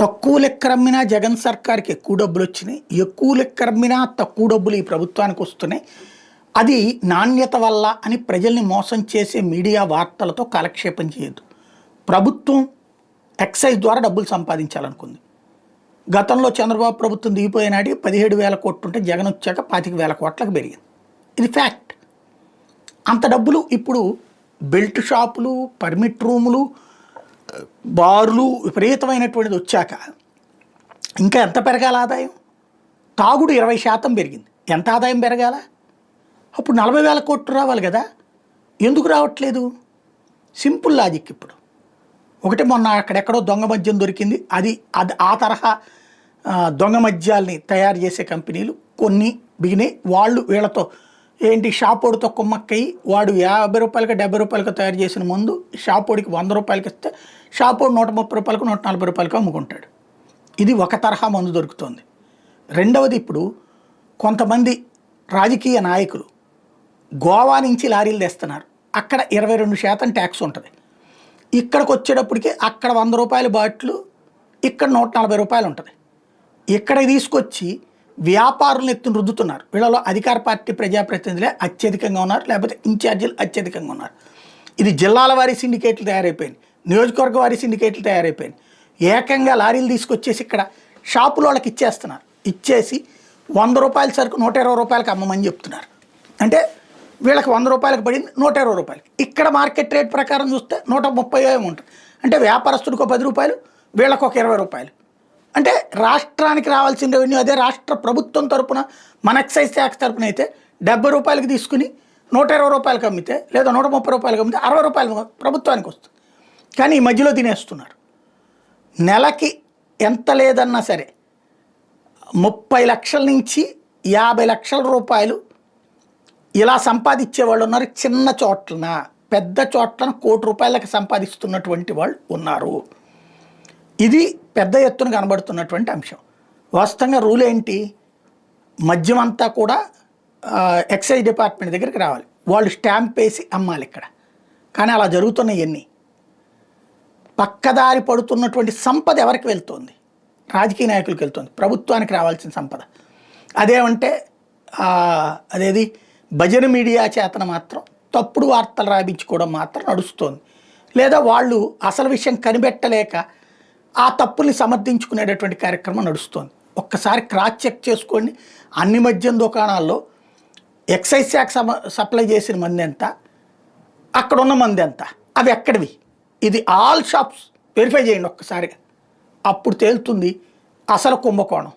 తక్కువ లెక్క అమ్మినా జగన్ సర్కార్కి ఎక్కువ డబ్బులు వచ్చినాయి, ఎక్కువ లెక్క అమ్మినా తక్కువ డబ్బులు ఈ ప్రభుత్వానికి వస్తున్నాయి. అది నాణ్యత వల్ల అని ప్రజల్ని మోసం చేసే మీడియా వార్తలతో కాలక్షేపం చేయొద్దు. ప్రభుత్వం ఎక్సైజ్ ద్వారా డబ్బులు సంపాదించాలనుకుంది. గతంలో చంద్రబాబు ప్రభుత్వం దిగిపోయినాటికి 17,000 కోట్లు ఉంటే జగన్ వచ్చాక 25,000 కోట్లకు పెరిగింది. ఇది ఫ్యాక్ట్. అంత డబ్బులు ఇప్పుడు బెల్ట్ షాపులు, పర్మిట్ రూములు, బార్లు విపరీతమైనటువంటిది వచ్చాక ఇంకా ఎంత పెరగాల ఆదాయం? తాగుడు 20% పెరిగింది. ఎంత ఆదాయం పెరగాల? అప్పుడు 40,000 కోట్లు రావాలి కదా, ఎందుకు రావట్లేదు? Simple logic. ఇప్పుడు ఒకటి మొన్న అక్కడెక్కడో దొంగ మద్యం దొరికింది, అది ఆ తరహా దొంగ మద్యాల్ని తయారు చేసే కంపెనీలు కొన్ని బిగినాయి. వాళ్ళు వీళ్ళతో ఏంటి షాపోడితో కుమ్మక్కయి వాడు 50 రూపాయలకి 70 రూపాయలకి తయారు చేసిన ముందు షాపోడికి 100 రూపాయలకి ఇస్తే షాపోడు 130 రూపాయలకు 140 రూపాయలకు అమ్ముకుంటాడు. ఇది ఒక తరహా మందు దొరుకుతుంది. రెండవది, ఇప్పుడు కొంతమంది రాజకీయ నాయకులు గోవా నుంచి లారీలు తెస్తున్నారు. అక్కడ 22% ట్యాక్స్ ఉంటుంది. ఇక్కడికి వచ్చేటప్పటికి అక్కడ 100 రూపాయల బాటిల్, ఇక్కడ 140 రూపాయలు ఉంటుంది. ఇక్కడికి తీసుకొచ్చి వ్యాపారులను ఎత్తున రుద్దుతున్నారు. వీళ్ళలో అధికార పార్టీ ప్రజాప్రతినిధులే అత్యధికంగా ఉన్నారు, లేకపోతే ఇన్ఛార్జీలు అత్యధికంగా ఉన్నారు. ఇది జిల్లాల వారి సిండికేట్లు తయారైపోయింది, నియోజకవర్గ వారి సిండికేట్లు తయారైపోయింది. ఏకంగా లారీలు తీసుకొచ్చేసి ఇక్కడ షాపుల వాళ్ళకి ఇచ్చేస్తున్నారు. ఇచ్చేసి 100 రూపాయల సరుకు 120 రూపాయలకి అమ్మమని చెప్తున్నారు. అంటే వీళ్ళకి 100 రూపాయలకు పడింది 120 రూపాయలకి. ఇక్కడ మార్కెట్ రేట్ ప్రకారం చూస్తే 130 ఉంటుంది. అంటే వ్యాపారస్తుడికి 10 రూపాయలు, వీళ్ళకి 20 రూపాయలు. అంటే రాష్ట్రానికి రావాల్సిన రెవెన్యూ అదే రాష్ట్ర ప్రభుత్వం తరపున మన ఎక్సైజ్ ట్యాక్స్ తరపున అయితే 70 రూపాయలకి తీసుకుని 120 రూపాయలకి అమ్మితే, లేదా 130 రూపాయలకి అమ్మితే 60 రూపాయలు ప్రభుత్వానికి వస్తుంది. కానీ ఈ మధ్యలో తినేస్తున్నారు. నెలకి ఎంత లేదన్నా సరే 30 లక్షల నుంచి 50 లక్షల రూపాయలు ఇలా సంపాదించే వాళ్ళు ఉన్నారు. చిన్న చోట్లన, పెద్ద చోట్లన కోటి రూపాయలకి సంపాదిస్తున్నటువంటి వాళ్ళు ఉన్నారు. ఇది పెద్ద ఎత్తున కనబడుతున్నటువంటి అంశం. వాస్తవంగా రూల్ ఏంటి? మద్యం అంతా కూడా ఎక్సైజ్ డిపార్ట్మెంట్ దగ్గరికి రావాలి, వాళ్ళు స్టాంప్ వేసి అమ్మాలి ఇక్కడ. కానీ అలా జరుగుతున్నాయి. ఎన్ని పక్కదారి పడుతున్నటువంటి సంపద ఎవరికి వెళ్తుంది? రాజకీయ నాయకులకు వెళ్తుంది, ప్రభుత్వానికి రావాల్సిన సంపద. అదేమంటే అదేది భజన మీడియా చేతన మాత్రం తప్పుడు వార్తలు రాయించుకోవడం మాత్రం నడుస్తుంది. లేదా వాళ్ళు అసలు విషయం కనిపెట్టలేక ఆ తప్పుల్ని సమర్థించుకునేటటువంటి కార్యక్రమం నడుస్తుంది. ఒక్కసారి క్రాస్ చెక్ చేసుకోండి. అన్ని మద్యం దుకాణాల్లో ఎక్సైజ్ ట్యాక్స్ సప్లై చేసిన మంది ఎంత, అక్కడ ఉన్న మంది ఎంత, అవి ఎక్కడివి? ఇది ఆల్ షాప్స్ వెరిఫై చేయండి ఒక్కసారిగా. అప్పుడు తేలుతుంది అసలు కుంభకోణం.